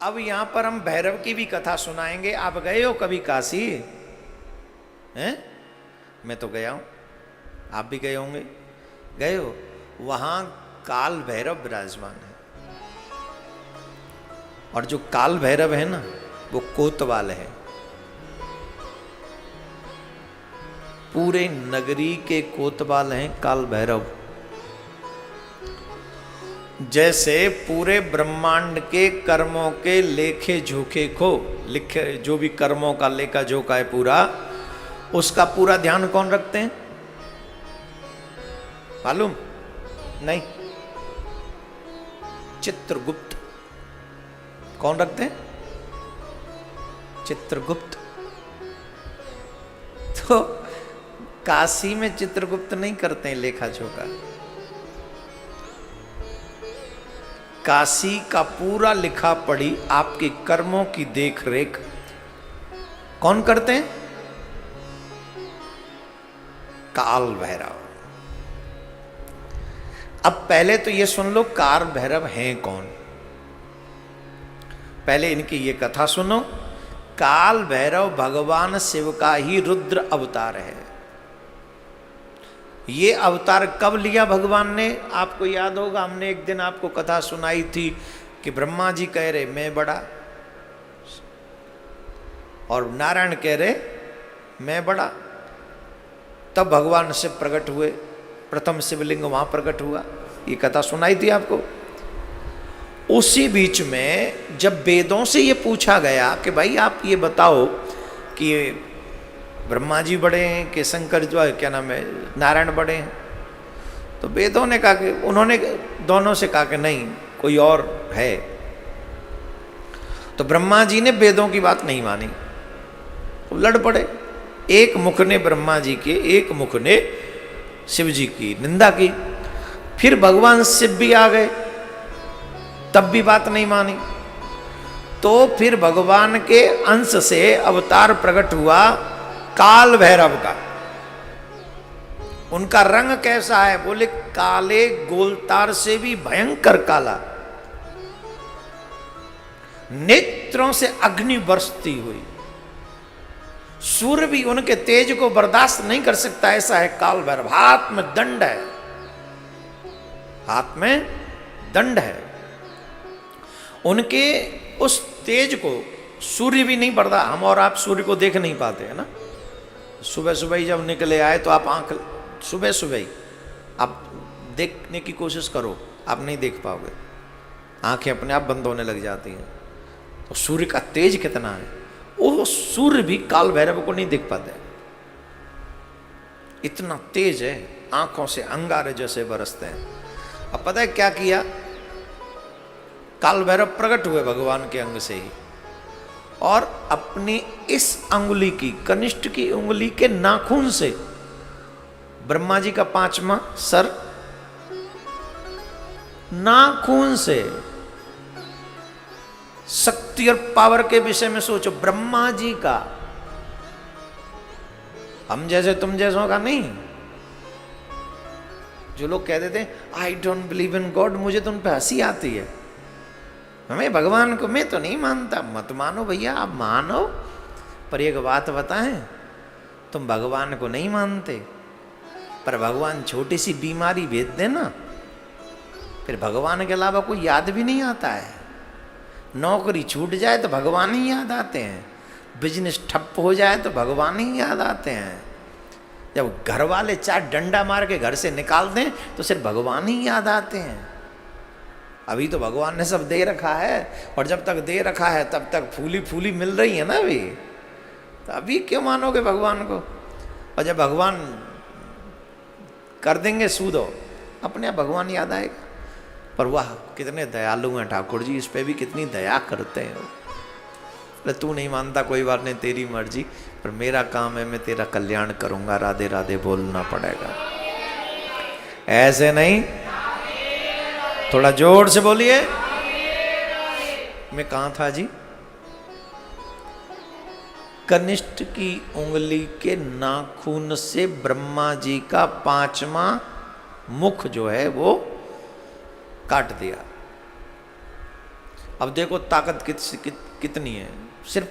अब यहां पर हम भैरव की भी कथा सुनाएंगे। आप गए हो कभी काशी? हैं? मैं तो गया हूं, आप भी गए होंगे। गए हो? वहां काल भैरव विराजमान है, और जो काल भैरव है ना वो कोतवाल है। पूरे नगरी के कोतवाल हैं काल भैरव। जैसे पूरे ब्रह्मांड के कर्मों के लेखे जोखे को लिखे, जो भी कर्मों का लेखा जोखा है पूरा, उसका पूरा ध्यान कौन रखते हैं मालूम? नहीं, चित्रगुप्त। कौन रखते हैं? चित्रगुप्त। तो काशी में चित्रगुप्त नहीं करते हैं लेखा जोखा। काशी का पूरा लिखा पढ़ी, आपके कर्मों की देख रेख कौन करते हैं? काल भैरव। अब पहले तो ये सुन लो काल भैरव हैं कौन। पहले इनकी ये कथा सुनो। काल भैरव भगवान शिव का ही रुद्र अवतार है। ये अवतार कब लिया भगवान ने? आपको याद होगा, हमने एक दिन आपको कथा सुनाई थी कि ब्रह्मा जी कह रहे मैं बड़ा, और नारायण कह रहे मैं बड़ा। तब भगवान शिव प्रकट हुए, प्रथम शिवलिंग वहां प्रकट हुआ। ये कथा सुनाई थी आपको। उसी बीच में जब वेदों से ये पूछा गया कि भाई आप ये बताओ कि ब्रह्मा जी बड़े हैं कि शंकर जो है क्या नाम है नारायण बड़े हैं, तो वेदों ने कहा कि उन्होंने दोनों से कहा कि नहीं कोई और है। तो ब्रह्मा जी ने वेदों की बात नहीं मानी, तो लड़ पड़े। एक मुख ने ब्रह्मा जी के, एक मुख ने शिव जी की निंदा की। फिर भगवान शिव भी आ गए, तब भी बात नहीं मानी। तो फिर भगवान के अंश से अवतार प्रकट हुआ काल भैरव का। उनका रंग कैसा है? बोले काले गोलतार से भी भयंकर काला, नेत्रों से अग्नि बरसती हुई। सूर्य भी उनके तेज को बर्दाश्त नहीं कर सकता, ऐसा है काल भैरव। हाथ में दंड है, हाथ में दंड है। उनके उस तेज को सूर्य भी नहीं बढ़ता। हम और आप सूर्य को देख नहीं पाते है ना। सुबह सुबह ही जब निकले आए तो आप आंख, सुबह सुबह ही आप देखने की कोशिश करो, आप नहीं देख पाओगे, आंखें अपने आप बंद होने लग जाती हैं। तो सूर्य का तेज कितना है, वो सूर्य भी काल भैरव को नहीं देख पाते, इतना तेज है। आंखों से अंगारे जैसे बरसते हैं। अब पता है क्या किया? काल भैरव प्रकट हुए भगवान के अंग से ही, और अपनी इस अंगुली की, कनिष्ठ की उंगली के नाखून से ब्रह्मा जी का 5वां सर, नाखून से। शक्ति और पावर के विषय में सोचो, ब्रह्मा जी का। हम जैसे तुम जैसों का नहीं। जो लोग कह देते हैं I don't believe in God, मुझे तो उन पर हंसी आती है। हमें भगवान को मैं तो नहीं मानता। मत मानो भैया, आप मानो, पर एक बात बताएं, तुम भगवान को नहीं मानते, पर भगवान छोटी सी बीमारी भेज दे ना, फिर भगवान के अलावा कोई याद भी नहीं आता है। नौकरी छूट जाए तो भगवान ही याद आते हैं, बिजनेस ठप्प हो जाए तो भगवान ही याद आते हैं, जब घर वाले चार डंडा मार के घर से निकाल दें तो सिर्फ भगवान ही याद आते हैं। अभी तो भगवान ने सब दे रखा है, और जब तक दे रखा है तब तक फूली फूली मिल रही है ना अभी, तो अभी क्यों मानोगे भगवान को? और जब भगवान कर देंगे सूदो, अपने आप भगवान याद आएगा। पर वाह कितने दयालु हैं ठाकुर जी, इस पे भी कितनी दया करते हैं। अरे तू नहीं मानता कोई बात नहीं, तेरी मर्जी, पर मेरा काम है, मैं तेरा कल्याण करूंगा। राधे राधे बोलना पड़ेगा, ऐसे नहीं। थोड़ा जोर से बोलिए। मैं कहाँ था जी? कनिष्ठ की उंगली के नाखून से ब्रह्मा जी का 5वां मुख जो है वो काट दिया। अब देखो ताकत कितनी है, सिर्फ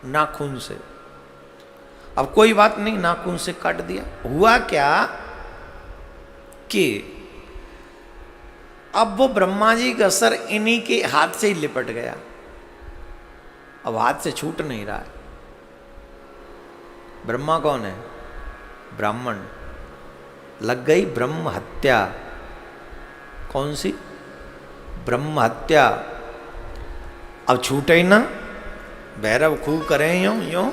नाखून से। अब कोई बात नहीं, नाखून से काट दिया। हुआ क्या कि अब वो ब्रह्मा जी का सर इन्हीं के हाथ से ही लिपट गया, अब हाथ से छूट नहीं रहा है। ब्रह्मा कौन है? ब्राह्मण। लग गई ब्रह्म हत्या। कौन सी? ब्रह्म हत्या। अब छूटे ही ना, भैरव खूब करें यूं यूं,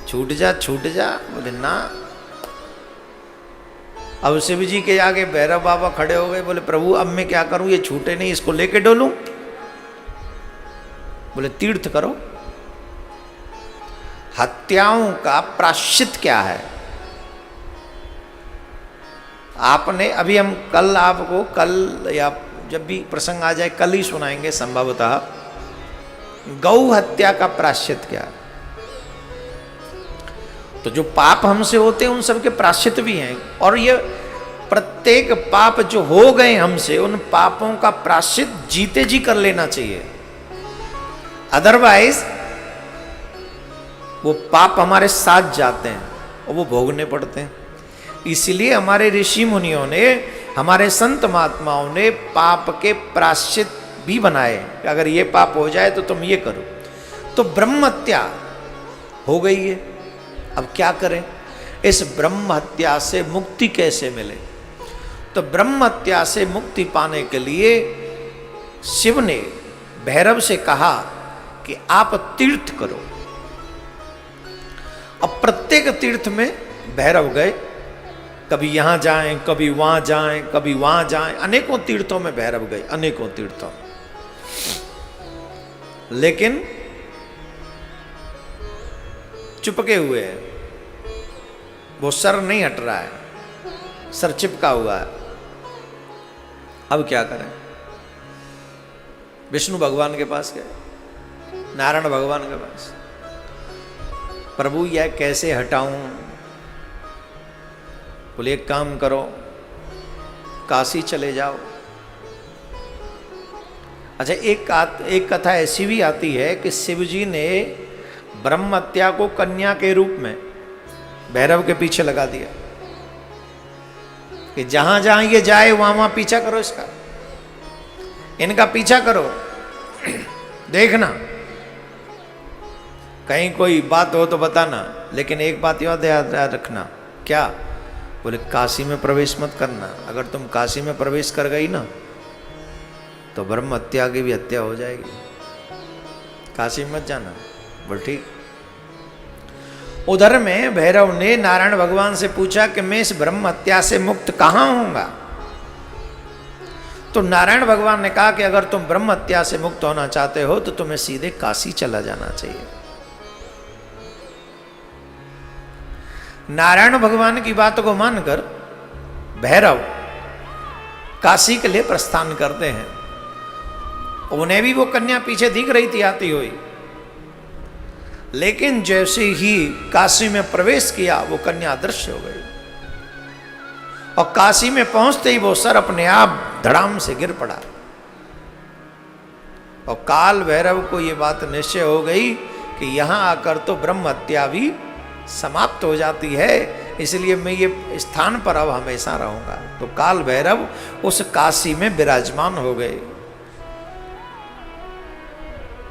छूट जा छूट जा, बोले ना। अब शिव जी के आगे भैरव बाबा खड़े हो गए, बोले प्रभु अब मैं क्या करूं, ये छूटे नहीं, इसको लेके डोलूं? बोले तीर्थ करो। हत्याओं का प्रायश्चित क्या है? आपने अभी, हम कल आपको, कल या जब भी प्रसंग आ जाए कल ही सुनाएंगे संभवतः, गौ हत्या का प्रायश्चित क्या है। तो जो पाप हमसे होते हैं उन सब के प्रायश्चित भी हैं, और ये प्रत्येक पाप जो हो गए हमसे, उन पापों का प्रायश्चित जीते जी कर लेना चाहिए। अदरवाइज वो पाप हमारे साथ जाते हैं और वो भोगने पड़ते हैं। इसलिए हमारे ऋषि मुनियों ने, हमारे संत महात्माओं ने पाप के प्रायश्चित भी बनाए, अगर ये पाप हो जाए तो तुम ये करो। तो ब्रह्म हत्या हो गई है, अब क्या करें? इस ब्रह्म हत्या से मुक्ति कैसे मिले? तो ब्रह्म हत्या से मुक्ति पाने के लिए शिव ने भैरव से कहा कि आप तीर्थ करो। अब प्रत्येक तीर्थ में भैरव गए, कभी यहां जाएं, कभी वहां जाएं, कभी वहां जाएं, अनेकों तीर्थों में भैरव गए, अनेकों तीर्थों। लेकिन चिपके हुए हैं, वो सर नहीं हट रहा है, सर चिपका हुआ है। अब क्या करें? विष्णु भगवान के पास गए, नारायण भगवान के पास, प्रभु यह कैसे हटाऊं? बोले एक काम करो, काशी चले जाओ। अच्छा, एक कथा ऐसी भी आती है कि शिव जी ने ब्रह्म हत्या को कन्या के रूप में भैरव के पीछे लगा दिया कि जहां जहां ये जाए वहां वहां पीछा करो इसका, इनका पीछा करो, देखना कहीं कोई बात हो तो बताना, लेकिन एक बात याद रखना। क्या? बोले काशी में प्रवेश मत करना, अगर तुम काशी में प्रवेश कर गई ना तो ब्रह्म हत्या की भी हत्या हो जाएगी, काशी मत जाना। बोल ठीक। उधर में भैरव ने नारायण भगवान से पूछा कि मैं इस ब्रह्म हत्या से मुक्त कहां होऊंगा? तो नारायण भगवान ने कहा कि अगर तुम ब्रह्म हत्या से मुक्त होना चाहते हो तो तुम्हें सीधे काशी चला जाना चाहिए। नारायण भगवान की बात को मानकर भैरव काशी के लिए प्रस्थान करते हैं। उन्हें भी वो कन्या पीछे दिख रही थी आती हुई, लेकिन जैसे ही काशी में प्रवेश किया वो कन्या अदृश्य हो गई, और काशी में पहुंचते ही वो सर अपने आप धड़ाम से गिर पड़ा। और काल भैरव को ये बात निश्चय हो गई कि यहां आकर तो ब्रह्म हत्या भी समाप्त हो जाती है, इसलिए मैं ये स्थान पर अब हमेशा रहूंगा। तो काल भैरव उस काशी में विराजमान हो गए।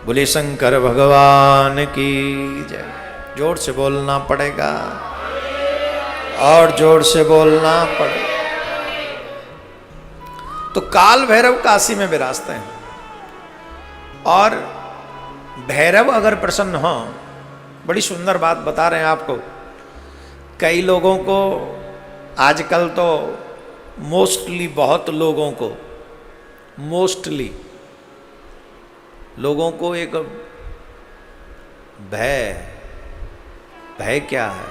बोले शंकर भगवान की जय। जोर से बोलना पड़ेगा, और जोर से बोलना पड़ेगा। तो काल भैरव काशी में विराजते हैं, और भैरव अगर प्रसन्न हो, बड़ी सुंदर बात बता रहे हैं आपको। कई लोगों को आजकल तो मोस्टली, बहुत लोगों को, मोस्टली लोगों को एक भय क्या है?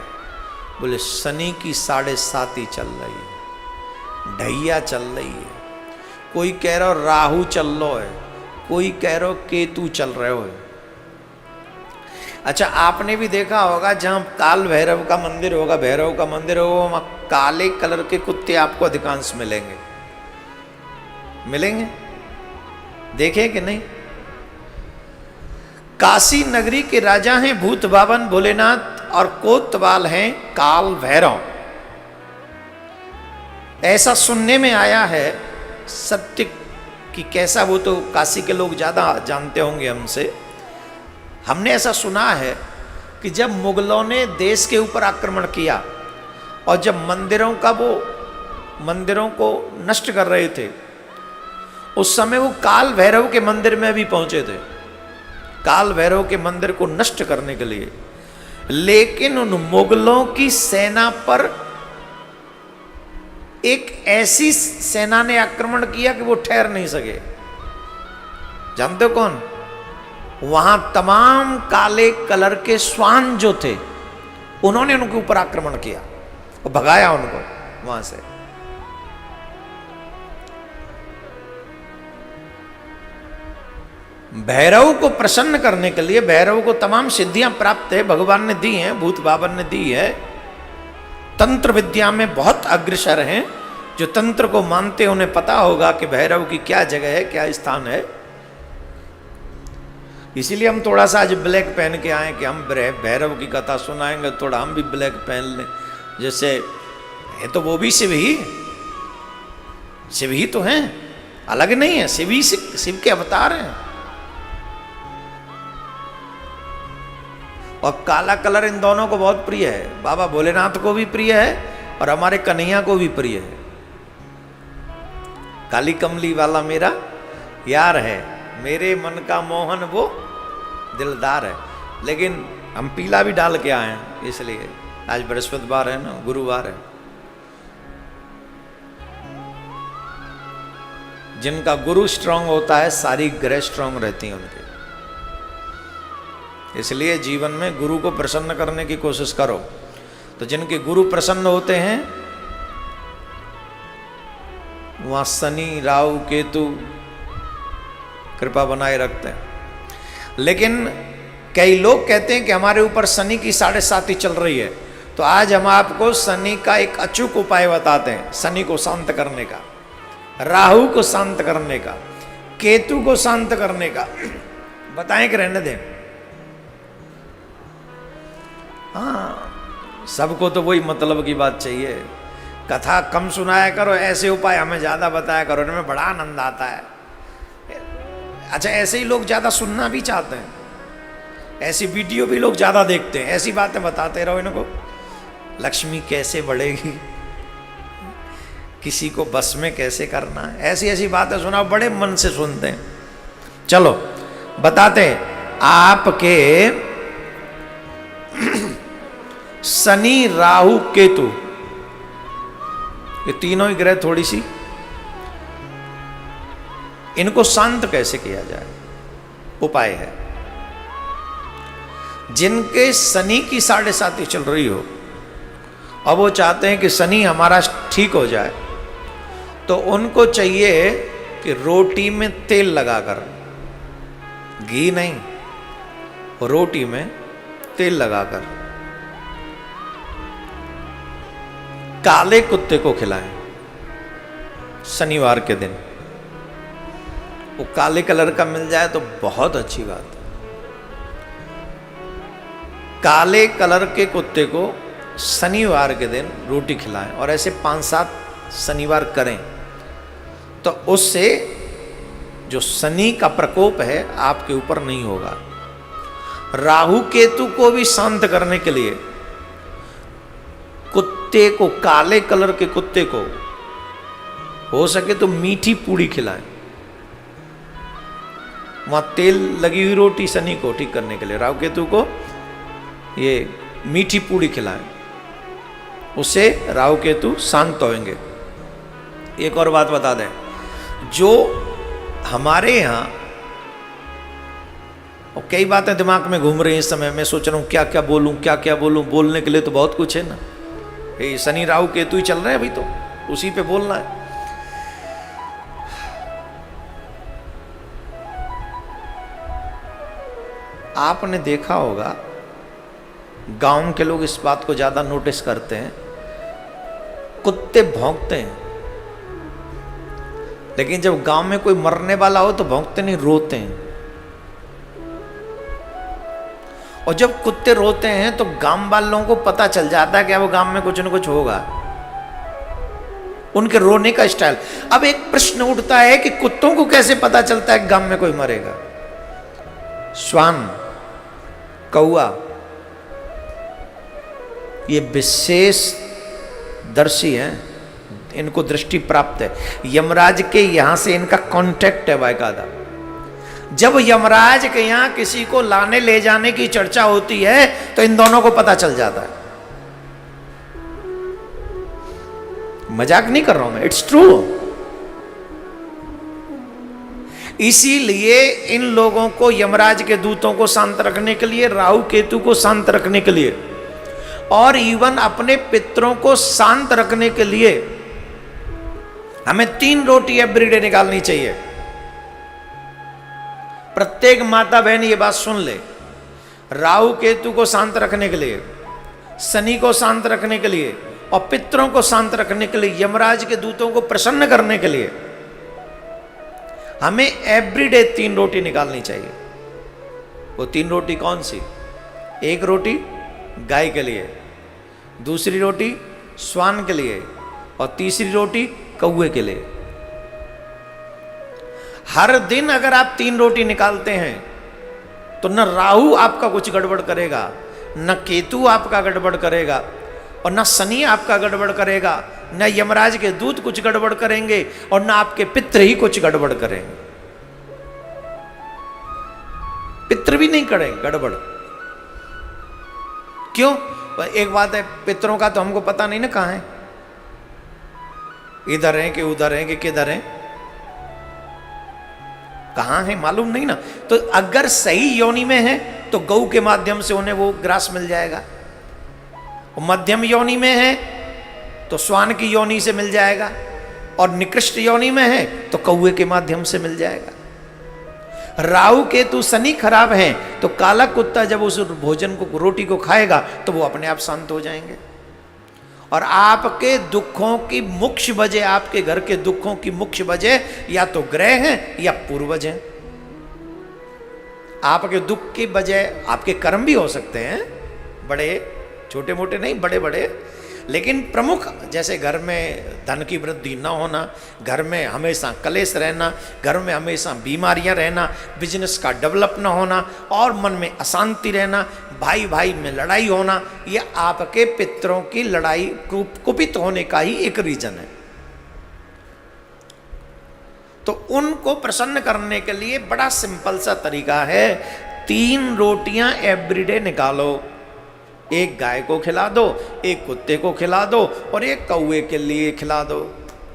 बोले शनि की 7.5 चल रही है, ढैया चल रही है, कोई कह रहा राहु चल रहा है, कोई कह रहा केतु चल रहे हो। अच्छा, आपने भी देखा होगा जहाँ काल भैरव का मंदिर होगा, भैरव का मंदिर होगा, वहाँ काले कलर के कुत्ते आपको अधिकांश मिलेंगे। मिलेंगे? देखे कि नहीं? काशी नगरी के राजा हैं भूत बावन भोलेनाथ और कोतवाल हैं काल भैरव। ऐसा सुनने में आया है, सत्य कि कैसा वो तो काशी के लोग ज़्यादा जानते होंगे हमसे। हमने ऐसा सुना है कि जब मुगलों ने देश के ऊपर आक्रमण किया और जब मंदिरों को नष्ट कर रहे थे, उस समय वो काल भैरव के मंदिर में भी पहुंचे थे, काल भैरव के मंदिर को नष्ट करने के लिए। लेकिन उन मुगलों की सेना पर एक ऐसी सेना ने आक्रमण किया कि वो ठहर नहीं सके। जानते हो कौन? वहां तमाम काले कलर के श्वान जो थे, उन्होंने उनके ऊपर आक्रमण किया और भगाया उनको वहां से। भैरव को प्रसन्न करने के लिए, भैरव को तमाम सिद्धियां प्राप्त है, भगवान ने दी हैं, भूत बावन ने दी है। तंत्र विद्या में बहुत अग्रसर हैं। जो तंत्र को मानते हैं उन्हें पता होगा कि भैरव की क्या जगह है, क्या स्थान है। इसीलिए हम थोड़ा सा आज ब्लैक पहन के आए कि हम भैरव की कथा सुनाएंगे, थोड़ा हम भी ब्लैक पहन लें। जैसे है तो वो भी शिव ही तो हैं, अलग नहीं है। शिव के अवतार हैं। और काला कलर इन दोनों को बहुत प्रिय है। बाबा भोलेनाथ को भी प्रिय है और हमारे कन्हैया को भी प्रिय है। काली कमली वाला मेरा यार है, मेरे मन का मोहन वो दिलदार है। लेकिन हम पीला भी डाल के आए हैं, इसलिए आज बृहस्पतिवार है ना, गुरुवार है। जिनका गुरु स्ट्रांग होता है, सारी ग्रह स्ट्रांग रहती हैं उनके। इसलिए जीवन में गुरु को प्रसन्न करने की कोशिश करो। तो जिनके गुरु प्रसन्न होते हैं, वहां शनि राहु केतु कृपा बनाए रखते हैं। लेकिन कई लोग कहते हैं कि हमारे ऊपर शनि की 7.5 चल रही है, तो आज हम आपको शनि का एक अचूक उपाय बताते हैं। शनि को शांत करने का, राहु को शांत करने का, केतु को शांत करने का बताएं कि रहने दें? हाँ, सबको तो वही मतलब की बात चाहिए। कथा कम सुनाया करो, ऐसे उपाय हमें ज़्यादा बताया करो, इनमें बड़ा आनंद आता है। अच्छा, ऐसे ही लोग ज़्यादा सुनना भी चाहते हैं, ऐसी वीडियो भी लोग ज़्यादा देखते हैं। ऐसी बातें बताते रहो इनको, लक्ष्मी कैसे बढ़ेगी, किसी को बस में कैसे करना है, ऐसी ऐसी बातें सुनाओ, बड़े मन से सुनते हैं। चलो बताते हैं। आपके शनि राहु केतु, ये तीनों ही ग्रह थोड़ी सी, इनको शांत कैसे किया जाए? उपाय है। जिनके शनि की 7.5 चल रही हो, अब वो चाहते हैं कि शनि हमारा ठीक हो जाए, तो उनको चाहिए कि रोटी में तेल लगाकर, घी नहीं, रोटी में तेल लगाकर काले कुत्ते को खिलाएं शनिवार के दिन। वो काले कलर का मिल जाए तो बहुत अच्छी बात है। काले कलर के कुत्ते को शनिवार के दिन रोटी खिलाएं और ऐसे 5-7 शनिवार करें, तो उससे जो शनि का प्रकोप है आपके ऊपर नहीं होगा। राहु केतु को भी शांत करने के लिए कुत्ते को, काले कलर के कुत्ते को हो सके तो मीठी पूड़ी खिलाएं। वहां तेल लगी हुई रोटी शनि को ठीक करने के लिए, राहु केतु को ये मीठी पूड़ी खिलाएं, उससे राहु केतु शांत होंगे। एक और बात बता दें, जो हमारे यहाँ और कई बातें दिमाग में घूम रही हैं इस समय, मैं सोच रहा हूँ क्या क्या बोलूँ, क्या क्या बोलूँ। बोलने के लिए तो बहुत कुछ है ना, ये शनि राहु केतु ही चल रहे हैं अभी, तो उसी पे बोलना है। आपने देखा होगा गांव के लोग इस बात को ज्यादा नोटिस करते हैं, कुत्ते भौंकते हैं, लेकिन जब गांव में कोई मरने वाला हो तो भौंकते नहीं, रोते हैं। और जब कुत्ते रोते हैं तो गांव वालों को पता चल जाता है कि वो गांव में कुछ न कुछ होगा, उनके रोने का स्टाइल। अब एक प्रश्न उठता है कि कुत्तों को कैसे पता चलता है कि गांव में कोई मरेगा? श्वान, कौआ, ये विशेष दर्शी हैं, इनको दृष्टि प्राप्त है। यमराज के यहां से इनका कांटेक्ट है बाकायदा। जब यमराज के यहां किसी को लाने ले जाने की चर्चा होती है तो इन दोनों को पता चल जाता है। मजाक नहीं कर रहा हूं मैं, इट्स ट्रू। इसीलिए इन लोगों को, यमराज के दूतों को शांत रखने के लिए, राहु केतु को शांत रखने के लिए, और इवन अपने पितरों को शांत रखने के लिए हमें 3 रोटी एवरीडे निकालनी चाहिए। प्रत्येक माता बहन ये बात सुन ले। राहु केतु को शांत रखने के लिए, शनि को शांत रखने के लिए, और पितरों को शांत रखने के लिए, यमराज के दूतों को प्रसन्न करने के लिए हमें एवरीडे 3 रोटी निकालनी चाहिए। वो 3 रोटी कौन सी? एक रोटी गाय के लिए, दूसरी रोटी श्वान के लिए, और तीसरी रोटी कौवे के लिए। हर दिन अगर आप 3 रोटी निकालते हैं तो न राहु आपका कुछ गड़बड़ करेगा, न केतु आपका गड़बड़ करेगा, और न शनि आपका गड़बड़ करेगा, न यमराज के दूत कुछ गड़बड़ करेंगे, और न आपके पितृ ही कुछ गड़बड़ करेंगे। पितृ भी नहीं करेंगे गड़बड़। क्यों? एक बात है, पितरों का तो हमको पता नहीं ना कहां है, इधर है कि उधर है कि किधर है, कहां है मालूम नहीं ना। तो अगर सही योनि में है तो गौ के माध्यम से उन्हें वो ग्रास मिल जाएगा, और मध्यम योनि में है तो श्वान की योनि से मिल जाएगा, और निकृष्ट योनि में है तो कौवे के माध्यम से मिल जाएगा। राहु केतु शनि खराब है तो काला कुत्ता जब उस भोजन को, रोटी को खाएगा तो वो अपने आप शांत हो जाएंगे। और आपके दुखों की मुख्य वजह, आपके घर के दुखों की मुख्य वजह या तो ग्रह हैं या पूर्वज हैं। आपके दुख की वजह आपके कर्म भी हो सकते हैं, बड़े छोटे मोटे नहीं, बड़े बड़े, लेकिन प्रमुख जैसे घर में धन की वृद्धि न होना, घर में हमेशा कलेश रहना, घर में हमेशा बीमारियां रहना, बिजनेस का डेवलप न होना, और मन में अशांति रहना, भाई भाई में लड़ाई होना, ये आपके पितरों की लड़ाई कुपित होने का ही एक रीजन है। तो उनको प्रसन्न करने के लिए बड़ा सिंपल सा तरीका है, 3 रोटियां एवरीडे निकालो। एक गाय को खिला दो, एक कुत्ते को खिला दो, और एक कौवे के लिए खिला दो।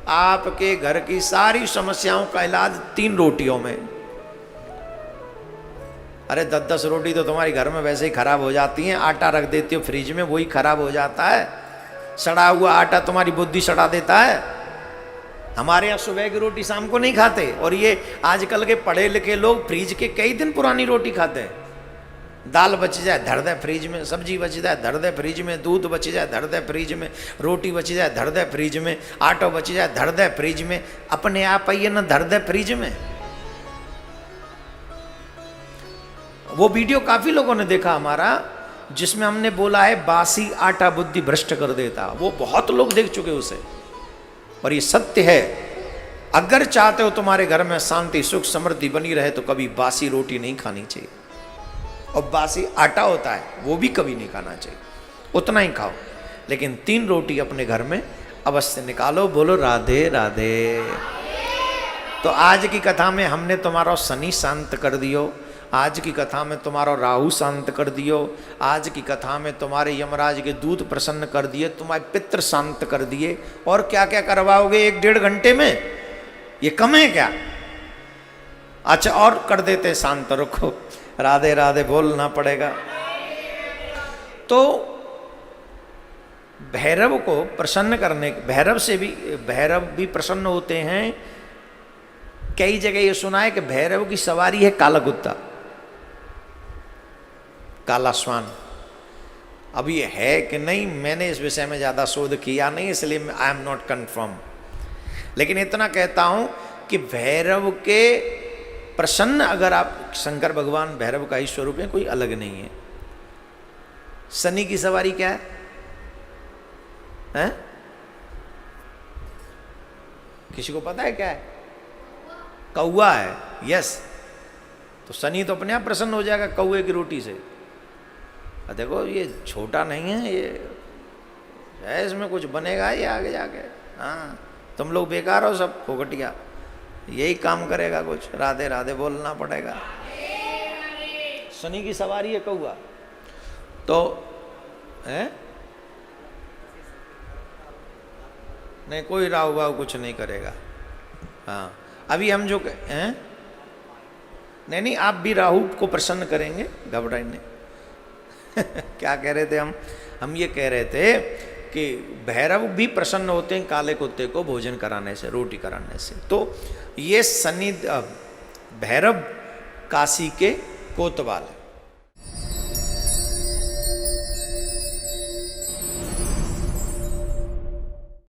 आपके घर की सारी समस्याओं का इलाज 3 रोटियों में। अरे 10-10 रोटी तो तुम्हारे घर में वैसे ही खराब हो जाती हैं, आटा रख देती हो फ्रिज में, वही खराब हो जाता है। सड़ा हुआ आटा तुम्हारी बुद्धि सड़ा देता है। हमारे यहाँ सुबह की रोटी शाम को नहीं खाते, और ये आजकल के पढ़े लिखे लोग फ्रिज के कई दिन पुरानी रोटी खाते हैं। दाल बच जाए धर दे फ्रिज में, सब्जी बच जाए धर दे फ्रिज में, दूध बच जाए धर दे फ्रिज में, रोटी बच जाए धर दे फ्रिज में, आटा बच जाए धर दे फ्रिज में। अपने आप आइए ना धर दे फ्रिज में। वो वीडियो काफी लोगों ने देखा हमारा, जिसमें हमने बोला है बासी आटा बुद्धि भ्रष्ट कर देता। वो बहुत लोग देख चुके उसे, और ये सत्य है। अगर चाहते हो तुम्हारे घर में शांति सुख समृद्धि बनी रहे तो कभी बासी रोटी नहीं खानी चाहिए, और बासी आटा होता है वो भी कभी नहीं खाना चाहिए, उतना ही खाओ। लेकिन 3 रोटी अपने घर में अवश्य निकालो। बोलो राधे राधे। तो आज की कथा में हमने तुम्हारा शनि शांत कर दियो, आज की कथा में तुम्हारा राहु शांत कर दियो, आज की कथा में तुम्हारे यमराज के दूत प्रसन्न कर दिए, तुम्हारे पितृ शांत कर दिए। और क्या क्या करवाओगे 1-1.5 घंटे में? ये कम है क्या? अच्छा और कर देते शांत, रुको, राधे राधे बोलना पड़ेगा। तो भैरव को प्रसन्न करने, भैरव भी प्रसन्न होते हैं। कई जगह ये सुना है कि भैरव की सवारी है काला कुत्ता, काला श्वान। अब ये है कि नहीं, मैंने इस विषय में ज़्यादा शोध किया नहीं, इसलिए आई एम नॉट कन्फर्म। लेकिन इतना कहता हूं कि भैरव के प्रसन्न, अगर आप, शंकर भगवान भैरव का ही स्वरूप है, कोई अलग नहीं है। शनि की सवारी क्या है? हैं? किसी को पता है क्या है? कौआ है। यस, तो शनि तो अपने आप प्रसन्न हो जाएगा कौए की रोटी से। देखो ये छोटा नहीं है, ये है, इसमें कुछ बनेगा ये आगे जाके। हाँ, तुम लोग बेकार हो सब फोकटिया, यही काम करेगा कुछ, राधे राधे बोलना पड़ेगा। शनि की सवारी है कौआ। तो है नहीं, कोई राहु बाहु कुछ नहीं करेगा। हाँ, अभी हम जो हैं, नहीं आप भी राहु को प्रसन्न करेंगे, घबराए नहीं। क्या कह रहे थे हम ये कह रहे थे कि भैरव भी प्रसन्न होते हैं काले कुत्ते को भोजन कराने से, रोटी कराने से। तो ये शनि भैरव काशी के कोतवाल है।